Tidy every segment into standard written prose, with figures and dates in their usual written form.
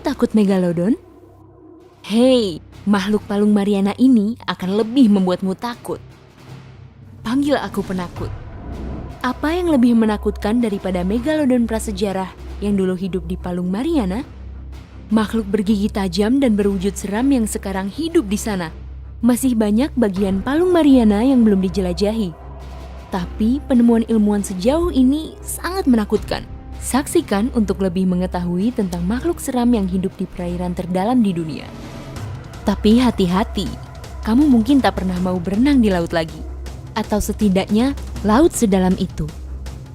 takut megalodon? Hei, makhluk Palung Mariana ini akan lebih membuatmu takut. Panggil aku penakut. Apa yang lebih menakutkan daripada megalodon prasejarah yang dulu hidup di Palung Mariana? Makhluk bergigi tajam dan berwujud seram yang sekarang hidup di sana. Masih banyak bagian Palung Mariana yang belum dijelajahi. Tapi penemuan ilmuwan sejauh ini sangat menakutkan. Saksikan untuk lebih mengetahui tentang makhluk seram yang hidup di perairan terdalam di dunia. Tapi hati-hati, kamu mungkin tak pernah mau berenang di laut lagi. Atau setidaknya laut sedalam itu.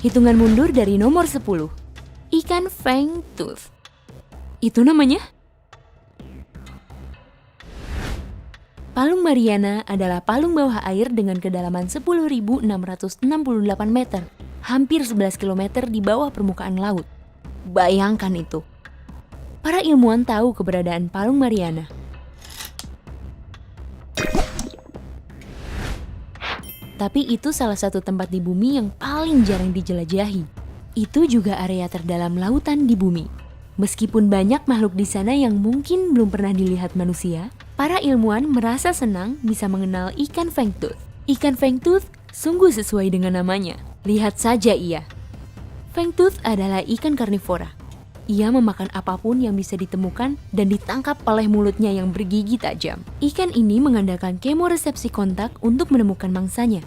Hitungan mundur dari nomor 10. Ikan fangtooth. Itu namanya? Palung Mariana adalah palung bawah air dengan kedalaman 10.668 meter. Hampir 11 km di bawah permukaan laut. Bayangkan itu. Para ilmuwan tahu keberadaan Palung Mariana. Tapi itu salah satu tempat di bumi yang paling jarang dijelajahi. Itu juga area terdalam lautan di bumi. Meskipun banyak makhluk di sana yang mungkin belum pernah dilihat manusia, para ilmuwan merasa senang bisa mengenal ikan fangtooth. Ikan fangtooth sungguh sesuai dengan namanya. Lihat saja ia. Fangtooth adalah ikan karnivora. Ia memakan apapun yang bisa ditemukan dan ditangkap oleh mulutnya yang bergigi tajam. Ikan ini mengandalkan kemoresepsi kontak untuk menemukan mangsanya.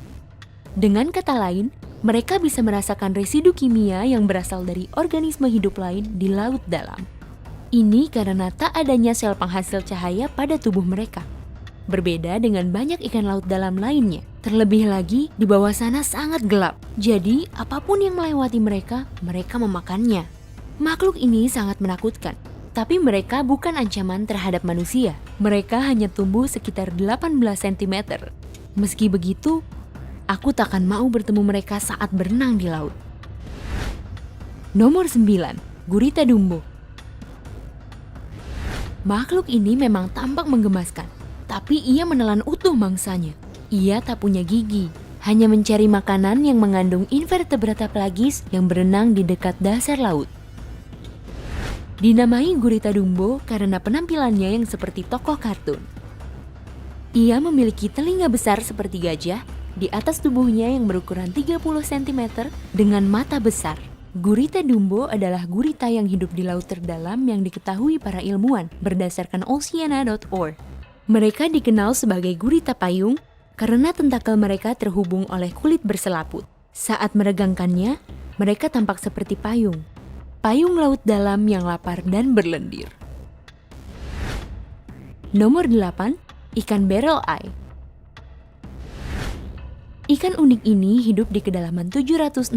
Dengan kata lain, mereka bisa merasakan residu kimia yang berasal dari organisme hidup lain di laut dalam. Ini karena tak adanya sel penghasil cahaya pada tubuh mereka. Berbeda dengan banyak ikan laut dalam lainnya. Terlebih lagi, di bawah sana sangat gelap. Jadi, apapun yang melewati mereka, mereka memakannya. Makhluk ini sangat menakutkan. Tapi mereka bukan ancaman terhadap manusia. Mereka hanya tumbuh sekitar 18 cm. Meski begitu, aku takkan mau bertemu mereka saat berenang di laut. Nomor 9. Gurita Dumbo. Makhluk ini memang tampak menggemaskan. Tapi ia menelan utuh mangsanya. Ia tak punya gigi, hanya mencari makanan yang mengandung invertebrata pelagis yang berenang di dekat dasar laut. Dinamai Gurita Dumbo karena penampilannya yang seperti tokoh kartun. Ia memiliki telinga besar seperti gajah, di atas tubuhnya yang berukuran 30 cm dengan mata besar. Gurita Dumbo adalah gurita yang hidup di laut terdalam yang diketahui para ilmuwan berdasarkan oceana.org. Mereka dikenal sebagai gurita payung karena tentakel mereka terhubung oleh kulit berselaput. Saat meregangkannya, mereka tampak seperti payung. Payung laut dalam yang lapar dan berlendir. Nomor 8. Ikan barrel eye. Ikan unik ini hidup di kedalaman 762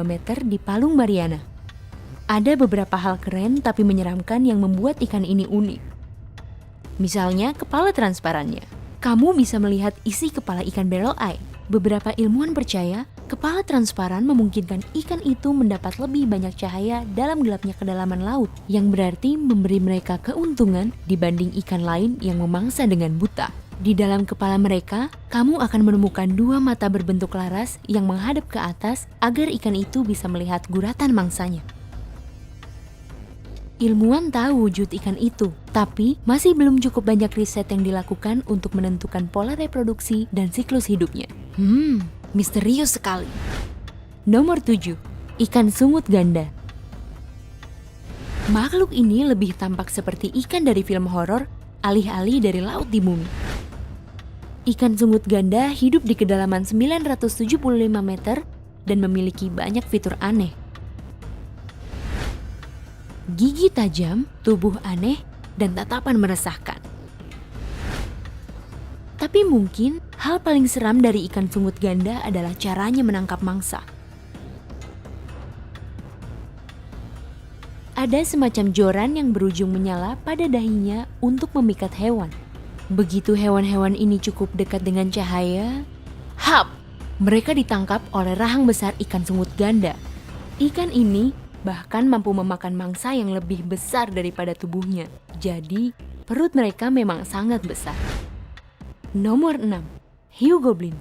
meter di Palung Mariana. Ada beberapa hal keren tapi menyeramkan yang membuat ikan ini unik. Misalnya, kepala transparannya. Kamu bisa melihat isi kepala ikan barrel eye. Beberapa ilmuwan percaya, kepala transparan memungkinkan ikan itu mendapat lebih banyak cahaya dalam gelapnya kedalaman laut, yang berarti memberi mereka keuntungan dibanding ikan lain yang memangsa dengan buta. Di dalam kepala mereka, kamu akan menemukan dua mata berbentuk laras yang menghadap ke atas agar ikan itu bisa melihat guratan mangsanya. Ilmuwan tahu wujud ikan itu, tapi masih belum cukup banyak riset yang dilakukan untuk menentukan pola reproduksi dan siklus hidupnya. Misterius sekali. Nomor 7. Ikan sungut ganda. Makhluk ini lebih tampak seperti ikan dari film horor, alih-alih dari laut di bumi. Ikan sungut ganda hidup di kedalaman 975 meter dan memiliki banyak fitur aneh. Gigi tajam, tubuh aneh, dan tatapan meresahkan. Tapi mungkin hal paling seram dari ikan sungut ganda adalah caranya menangkap mangsa. Ada semacam joran yang berujung menyala pada dahinya untuk memikat hewan. Begitu hewan-hewan ini cukup dekat dengan cahaya, mereka ditangkap oleh rahang besar ikan sungut ganda. Ikan ini bahkan mampu memakan mangsa yang lebih besar daripada tubuhnya. Jadi, perut mereka memang sangat besar. Nomor 6. Hiu Goblin.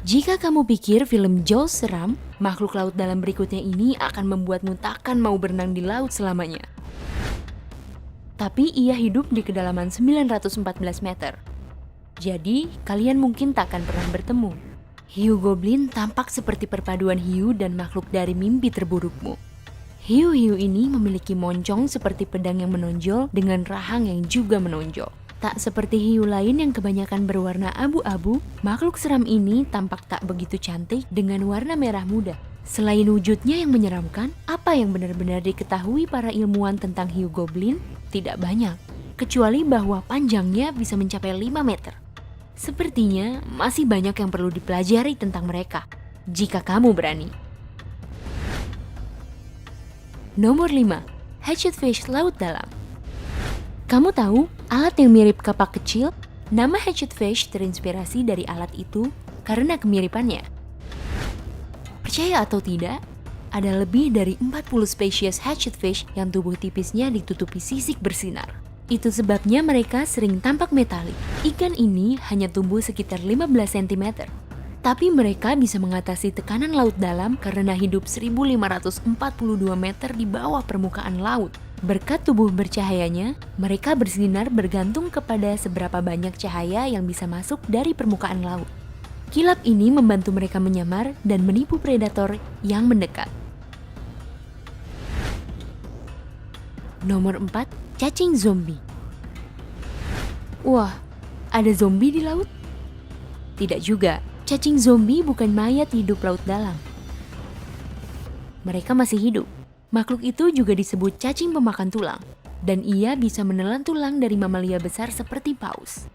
Jika kamu pikir film Jaws seram, makhluk laut dalam berikutnya ini akan membuatmu takkan mau berenang di laut selamanya. Tapi ia hidup di kedalaman 914 meter. Jadi, kalian mungkin tak akan pernah bertemu. Hiu goblin tampak seperti perpaduan hiu dan makhluk dari mimpi terburukmu. Hiu-hiu ini memiliki moncong seperti pedang yang menonjol dengan rahang yang juga menonjol. Tak seperti hiu lain yang kebanyakan berwarna abu-abu, makhluk seram ini tampak tak begitu cantik dengan warna merah muda. Selain wujudnya yang menyeramkan, apa yang benar-benar diketahui para ilmuwan tentang hiu goblin tidak banyak, kecuali bahwa panjangnya bisa mencapai 5 meter. Sepertinya masih banyak yang perlu dipelajari tentang mereka, jika kamu berani. Nomor 5. Hatchetfish laut dalam. Kamu tahu alat yang mirip kapak kecil? Nama hatchetfish terinspirasi dari alat itu karena kemiripannya. Percaya atau tidak, ada lebih dari 40 spesies hatchetfish yang tubuh tipisnya ditutupi sisik bersinar. Itu sebabnya mereka sering tampak metalik. Ikan ini hanya tumbuh sekitar 15 cm. Tapi mereka bisa mengatasi tekanan laut dalam karena hidup 1542 meter di bawah permukaan laut. Berkat tubuh bercahayanya, mereka bersinar bergantung kepada seberapa banyak cahaya yang bisa masuk dari permukaan laut. Kilap ini membantu mereka menyamar dan menipu predator yang mendekat. Nomor 4. Cacing zombie. Wah, ada zombie di laut? Tidak juga, cacing zombie bukan mayat hidup laut dalam. Mereka masih hidup. Makhluk itu juga disebut cacing pemakan tulang, dan ia bisa menelan tulang dari mamalia besar seperti paus.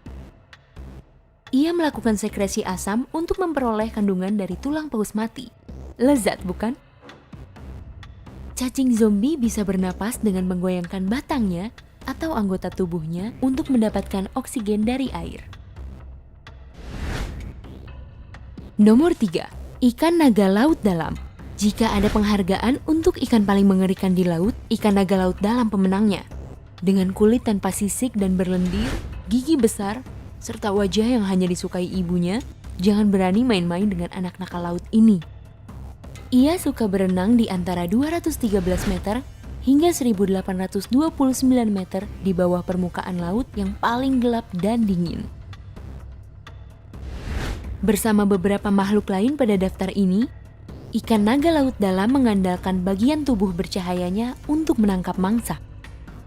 Ia melakukan sekresi asam untuk memperoleh kandungan dari tulang paus mati. Lezat, bukan? Cacing zombie bisa bernapas dengan menggoyangkan batangnya atau anggota tubuhnya untuk mendapatkan oksigen dari air. Nomor 3. Ikan naga laut dalam. Jika ada penghargaan untuk ikan paling mengerikan di laut, ikan naga laut dalam pemenangnya. Dengan kulit tanpa sisik dan berlendir, gigi besar, serta wajah yang hanya disukai ibunya, jangan berani main-main dengan anak nakal laut ini. Ia suka berenang di antara 213 meter hingga 1829 meter di bawah permukaan laut yang paling gelap dan dingin. Bersama beberapa makhluk lain pada daftar ini, ikan naga laut dalam mengandalkan bagian tubuh bercahayanya untuk menangkap mangsa.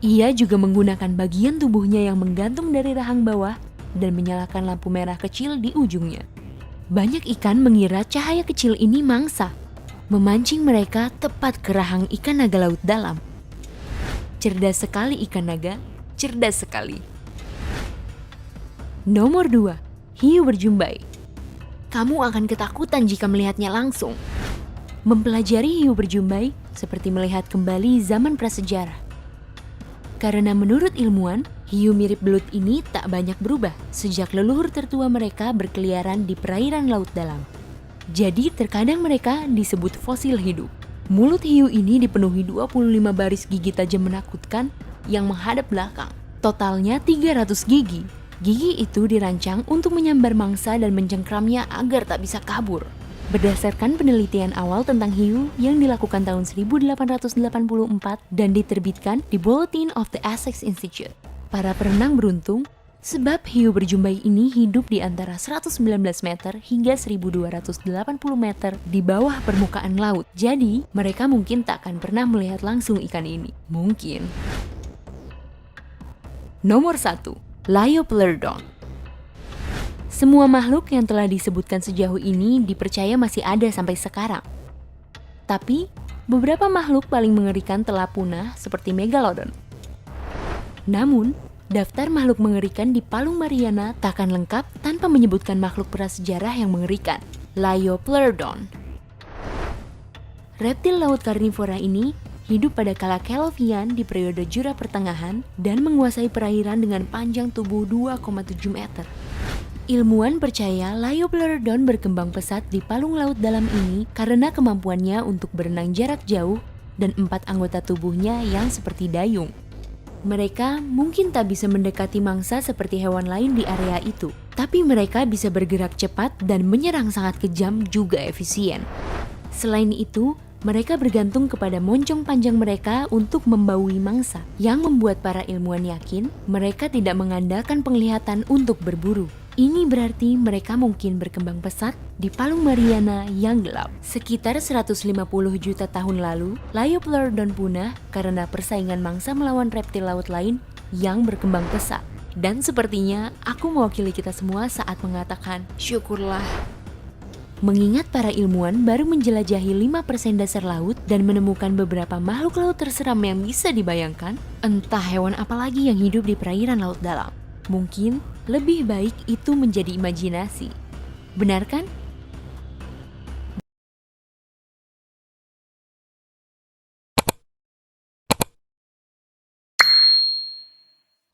Ia juga menggunakan bagian tubuhnya yang menggantung dari rahang bawah dan menyalakan lampu merah kecil di ujungnya. Banyak ikan mengira cahaya kecil ini mangsa, memancing mereka tepat ke rahang ikan naga laut dalam. Cerdas sekali ikan naga, cerdas sekali. Nomor 2. Hiu berjumbai. Kamu akan ketakutan jika melihatnya langsung. Mempelajari hiu berjumbai seperti melihat kembali zaman prasejarah. Karena menurut ilmuwan, hiu mirip belut ini tak banyak berubah sejak leluhur tertua mereka berkeliaran di perairan laut dalam. Jadi terkadang mereka disebut fosil hidup. Mulut hiu ini dipenuhi 25 baris gigi tajam menakutkan yang menghadap belakang. Totalnya 300 gigi. Gigi itu dirancang untuk menyambar mangsa dan mencengkramnya agar tak bisa kabur. Berdasarkan penelitian awal tentang hiu yang dilakukan tahun 1884 dan diterbitkan di Bulletin of the Essex Institute, para perenang beruntung sebab hiu berjumbai ini hidup di antara 119 meter hingga 1280 meter di bawah permukaan laut. Jadi, mereka mungkin tak akan pernah melihat langsung ikan ini. Mungkin. Nomor 1. Liopleurodon. Semua makhluk yang telah disebutkan sejauh ini dipercaya masih ada sampai sekarang. Tapi, beberapa makhluk paling mengerikan telah punah seperti Megalodon. Namun, daftar makhluk mengerikan di Palung Mariana tak akan lengkap tanpa menyebutkan makhluk prasejarah yang mengerikan, Liopleurodon. Reptil laut karnivora ini hidup pada kala Kelvinian di periode Jura Pertengahan dan menguasai perairan dengan panjang tubuh 2,7 meter. Ilmuwan percaya Liopleurodon berkembang pesat di palung laut dalam ini karena kemampuannya untuk berenang jarak jauh dan 4 anggota tubuhnya yang seperti dayung. Mereka mungkin tak bisa mendekati mangsa seperti hewan lain di area itu, tapi mereka bisa bergerak cepat dan menyerang sangat kejam juga efisien. Selain itu, Mereka bergantung kepada moncong panjang mereka untuk membaui mangsa, yang membuat para ilmuwan yakin mereka tidak mengandalkan penglihatan untuk berburu. Ini berarti mereka mungkin berkembang pesat di palung Mariana yang gelap. Sekitar 150 juta tahun lalu, Liopleurodon punah karena persaingan mangsa melawan reptil laut lain yang berkembang pesat. Dan sepertinya aku mewakili kita semua saat mengatakan, syukurlah. Mengingat para ilmuwan baru menjelajahi 5% dasar laut dan menemukan beberapa makhluk laut terseram yang bisa dibayangkan, entah hewan apa lagi yang hidup di perairan laut dalam. Mungkin lebih baik itu menjadi imajinasi. Benar kan?